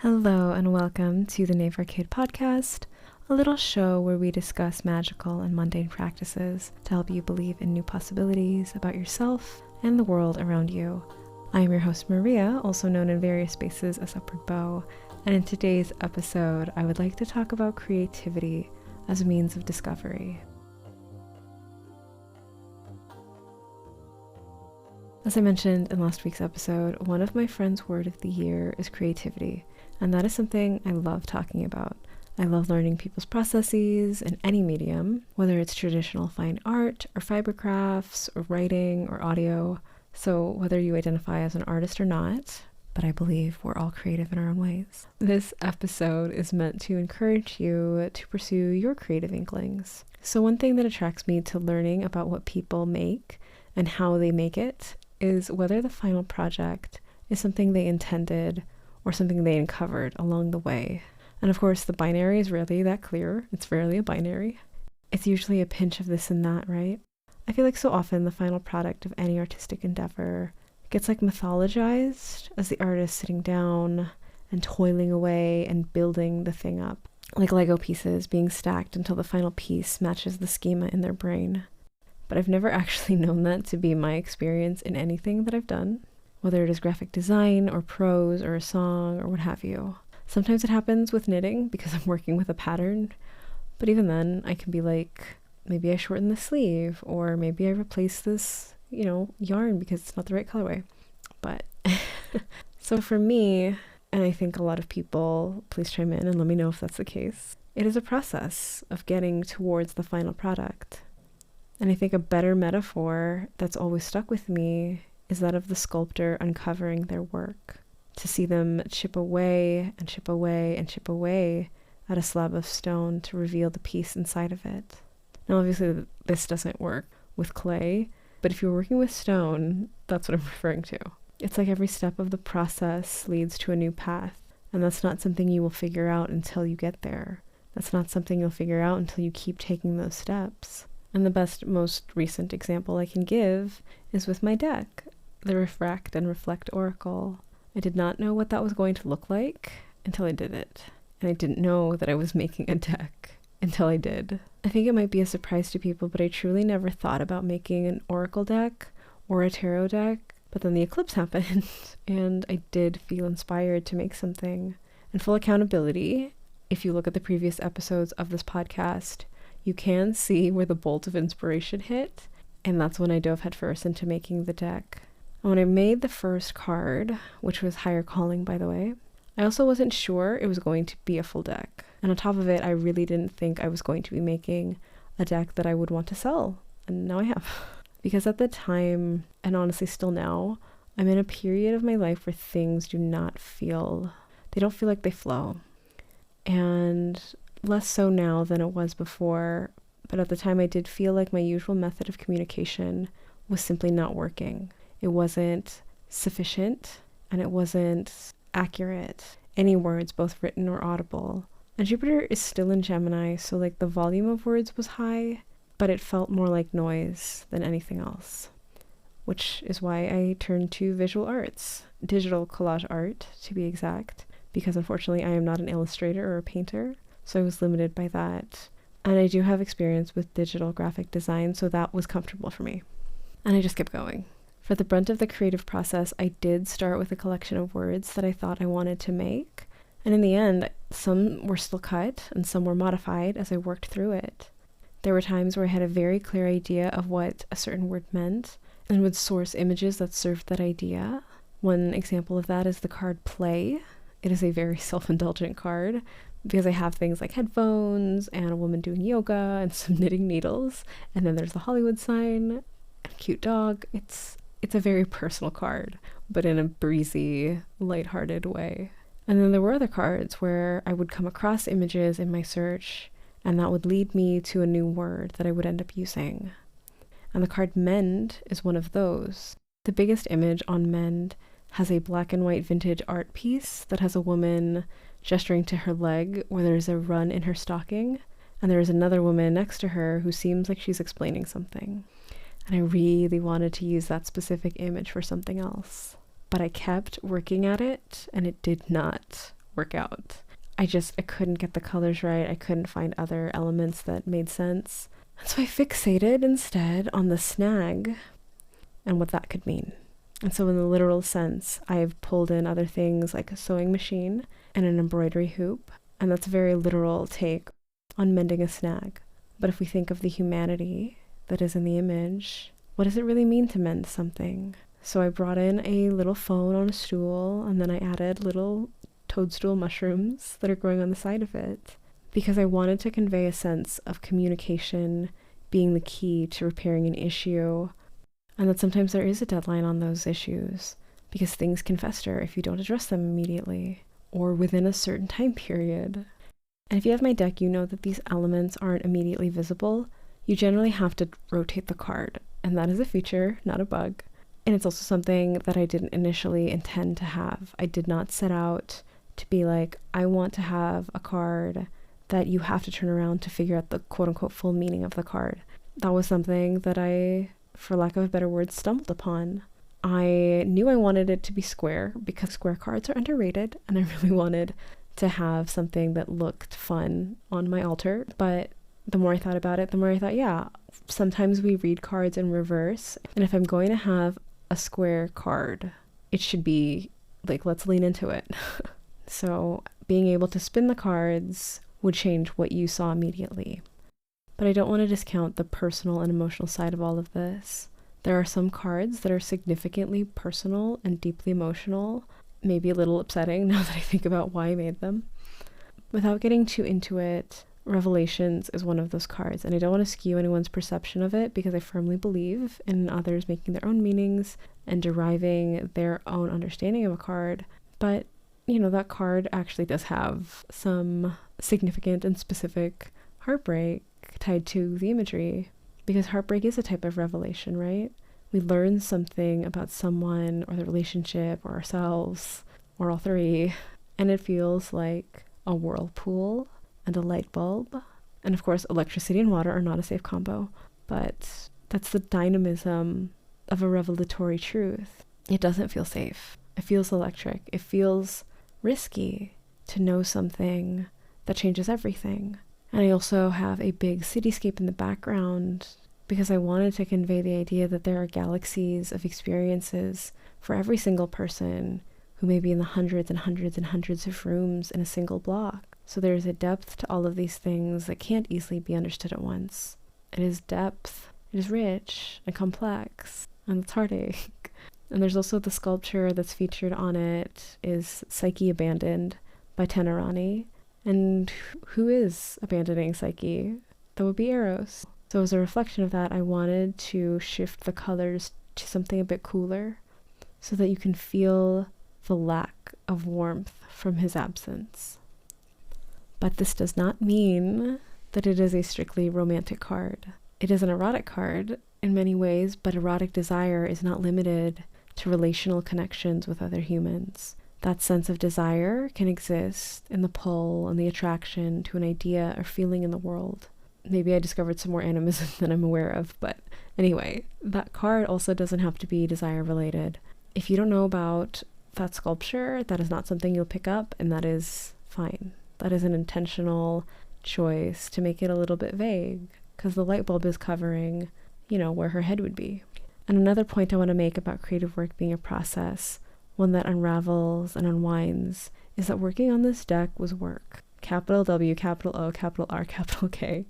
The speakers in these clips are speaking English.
Hello and welcome to the Nave Arcade podcast, a little show where we discuss magical and mundane practices to help you believe in new possibilities about yourself and the world around you. I am your host Maria, also known in various spaces as Upward Bow, and in today's episode I would like to talk about creativity as a means of discovery. As I mentioned in last week's episode, one of my friend's word of the year is creativity. And that is something I love talking about. I love learning people's processes in any medium, whether it's traditional fine art or fiber crafts or writing or audio. So whether you identify as an artist or not, but I believe we're all creative in our own ways. This episode is meant to encourage you to pursue your creative inklings. So one thing that attracts me to learning about what people make and how they make it is whether the final project is something they intended or something they uncovered along the way. And of course, the binary is rarely that clear. It's rarely a binary. It's usually a pinch of this and that, right? I feel like so often the final product of any artistic endeavor gets like mythologized as the artist sitting down and toiling away and building the thing up, like Lego pieces being stacked until the final piece matches the schema in their brain. But I've never actually known that to be my experience in anything that I've done, whether it is graphic design or prose or a song or what have you. Sometimes it happens with knitting because I'm working with a pattern, but even then I can be like, maybe I shorten the sleeve, or maybe I replace this, yarn because it's not the right colorway. But so for me, and I think a lot of people, please chime in and let me know if that's the case, it is a process of getting towards the final product. And I think a better metaphor that's always stuck with me is that of the sculptor uncovering their work, to see them chip away and chip away and chip away at a slab of stone to reveal the piece inside of it. Now obviously this doesn't work with clay, but if you're working with stone, that's what I'm referring to. It's like every step of the process leads to a new path, and that's not something you will figure out until you get there. That's not something you'll figure out until you keep taking those steps. And the best, most recent example I can give is with my deck, the Refract and Reflect Oracle. I did not know what that was going to look like until I did it. And I didn't know that I was making a deck until I did. I think it might be a surprise to people, but I truly never thought about making an oracle deck or a tarot deck. But then the eclipse happened and I did feel inspired to make something. And full accountability, if you look at the previous episodes of this podcast, you can see where the bolt of inspiration hit. And that's when I dove headfirst into making the deck. And when I made the first card, which was Higher Calling, by the way, I also wasn't sure it was going to be a full deck. And on top of it, I really didn't think I was going to be making a deck that I would want to sell. And now I have. Because at the time, and honestly still now, I'm in a period of my life where things they don't feel like they flow. And less so now than it was before. But at the time, I did feel like my usual method of communication was simply not working. It wasn't sufficient, and it wasn't accurate. Any words, both written or audible. And Jupiter is still in Gemini, so like the volume of words was high, but it felt more like noise than anything else. Which is why I turned to visual arts, digital collage art to be exact, because unfortunately I am not an illustrator or a painter, so I was limited by that. And I do have experience with digital graphic design, so that was comfortable for me. And I just kept going. For the brunt of the creative process, I did start with a collection of words that I thought I wanted to make. And in the end, some were still cut and some were modified as I worked through it. There were times where I had a very clear idea of what a certain word meant and would source images that served that idea. One example of that is the card Play. It is a very self-indulgent card because I have things like headphones and a woman doing yoga and some knitting needles. And then there's the Hollywood sign and a cute dog. It's a very personal card, but in a breezy, lighthearted way. And then there were other cards where I would come across images in my search, and that would lead me to a new word that I would end up using. And the card Mend is one of those. The biggest image on Mend has a black and white vintage art piece that has a woman gesturing to her leg where there's a run in her stocking, and there is another woman next to her who seems like she's explaining something. And I really wanted to use that specific image for something else. But I kept working at it, and it did not work out. I couldn't get the colors right. I couldn't find other elements that made sense. And so I fixated instead on the snag and what that could mean. And so in the literal sense, I've pulled in other things like a sewing machine and an embroidery hoop. And that's a very literal take on mending a snag. But if we think of the humanity that is in the image, what does it really mean to mend something? So I brought in a little phone on a stool, and then I added little toadstool mushrooms that are growing on the side of it, because I wanted to convey a sense of communication being the key to repairing an issue, and that sometimes there is a deadline on those issues, because things can fester if you don't address them immediately, or within a certain time period. And if you have my deck, you know that these elements aren't immediately visible. You generally have to rotate the card, and that is a feature, not a bug. And it's also something that I didn't initially intend to have. I did not set out to be like, I want to have a card that you have to turn around to figure out the quote-unquote full meaning of the card. That was something that I, for lack of a better word, stumbled upon. I knew I wanted it to be square because square cards are underrated, and I really wanted to have something that looked fun on my altar. But the more I thought about it, the more I thought, yeah, sometimes we read cards in reverse. And if I'm going to have a square card, it should be like, let's lean into it. So being able to spin the cards would change what you saw immediately. But I don't want to discount the personal and emotional side of all of this. There are some cards that are significantly personal and deeply emotional, maybe a little upsetting now that I think about why I made them. Without getting too into it, Revelations is one of those cards, and I don't want to skew anyone's perception of it because I firmly believe in others making their own meanings and deriving their own understanding of a card. But, that card actually does have some significant and specific heartbreak tied to the imagery, because heartbreak is a type of revelation, right? We learn something about someone or the relationship or ourselves or all three, and it feels like a whirlpool and a light bulb. And of course, electricity and water are not a safe combo, but that's the dynamism of a revelatory truth. It doesn't feel safe. It feels electric. It feels risky to know something that changes everything. And I also have a big cityscape in the background because I wanted to convey the idea that there are galaxies of experiences for every single person who may be in the hundreds and hundreds and hundreds of rooms in a single block. So there's a depth to all of these things that can't easily be understood at once. It is depth, it is rich and complex, and it's heartache. And there's also the sculpture that's featured on it is Psyche Abandoned by Tenorani. And who is abandoning Psyche? That would be Eros. So as a reflection of that, I wanted to shift the colors to something a bit cooler so that you can feel the lack of warmth from his absence. But this does not mean that it is a strictly romantic card. It is an erotic card in many ways, but erotic desire is not limited to relational connections with other humans. That sense of desire can exist in the pull and the attraction to an idea or feeling in the world. Maybe I discovered some more animism than I'm aware of, but anyway, that card also doesn't have to be desire related. If you don't know about that sculpture, that is not something you'll pick up, and that is fine. That is an intentional choice to make it a little bit vague, because the light bulb is covering, where her head would be. And another point I want to make about creative work being a process, one that unravels and unwinds, is that working on this deck was work. Capital W, capital O, capital R, capital K.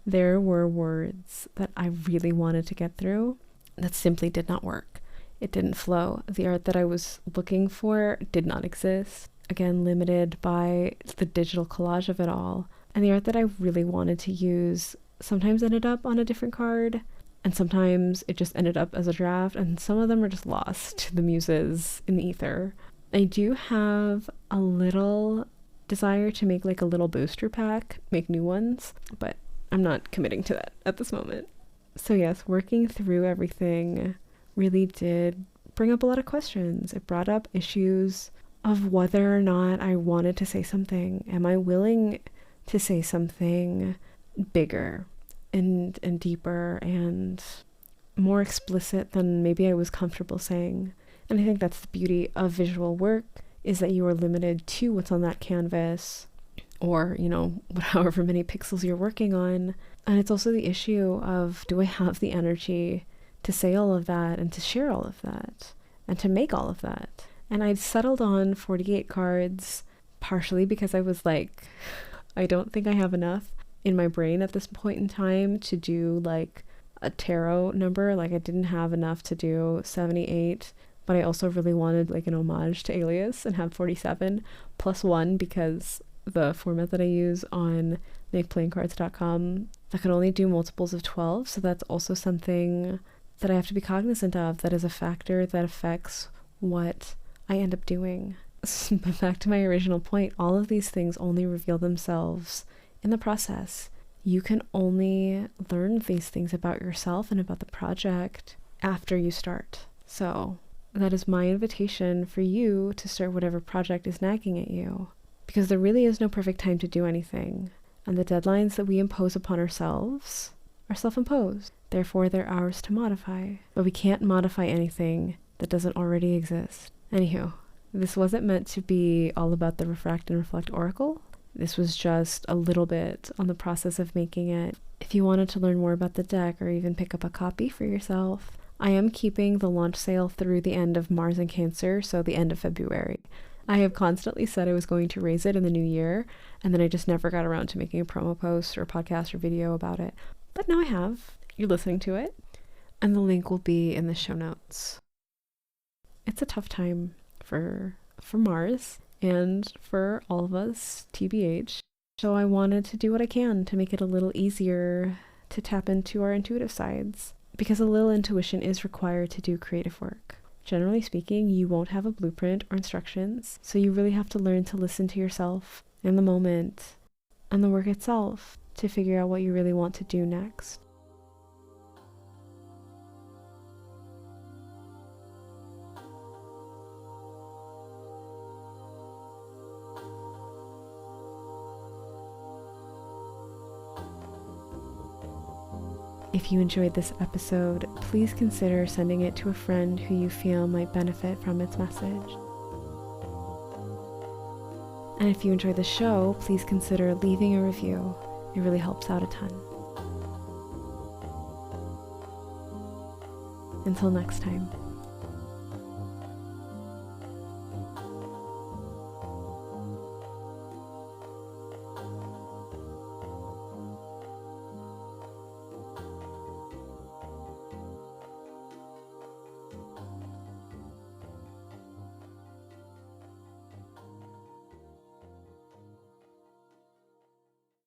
There were words that I really wanted to get through that simply did not work. It didn't flow. The art that I was looking for did not exist. Again, limited by the digital collage of it all. And the art that I really wanted to use sometimes ended up on a different card, and sometimes it just ended up as a draft, and some of them are just lost to the muses in the ether. I do have a little desire to make like a little booster pack, make new ones, but I'm not committing to that at this moment. So yes, working through everything really did bring up a lot of questions. It brought up issues of whether or not I wanted to say something. Am I willing to say something bigger and deeper and more explicit than maybe I was comfortable saying? And I think that's the beauty of visual work, is that you are limited to what's on that canvas, or, however many pixels you're working on. And it's also the issue of, do I have the energy to say all of that and to share all of that and to make all of that? And I'd settled on 48 cards, partially because I was like, I don't think I have enough in my brain at this point in time to do like a tarot number. Like I didn't have enough to do 78, but I also really wanted like an homage to Alias and have 47 plus 1, because the format that I use on makeplayingcards.com, that can only do multiples of 12. So that's also something that I have to be cognizant of. That is a factor that affects what I end up doing. But back to my original point, all of these things only reveal themselves in the process. You can only learn these things about yourself and about the project after you start. So that is my invitation for you to start whatever project is nagging at you, because there really is no perfect time to do anything. And the deadlines that we impose upon ourselves are self-imposed. Therefore, they're ours to modify. But we can't modify anything that doesn't already exist. Anywho, this wasn't meant to be all about the Refract and Reflect Oracle. This was just a little bit on the process of making it. If you wanted to learn more about the deck or even pick up a copy for yourself, I am keeping the launch sale through the end of Mars and Cancer, so the end of February. I have constantly said I was going to raise it in the new year, and then I just never got around to making a promo post or podcast or video about it. But now I have. You're listening to it, and the link will be in the show notes. It's a tough time for Mars and for all of us, TBH. So I wanted to do what I can to make it a little easier to tap into our intuitive sides, because a little intuition is required to do creative work. Generally speaking, you won't have a blueprint or instructions, so you really have to learn to listen to yourself in the moment and the work itself to figure out what you really want to do next. If you enjoyed this episode, please consider sending it to a friend who you feel might benefit from its message. And if you enjoy the show, please consider leaving a review. It really helps out a ton. Until next time.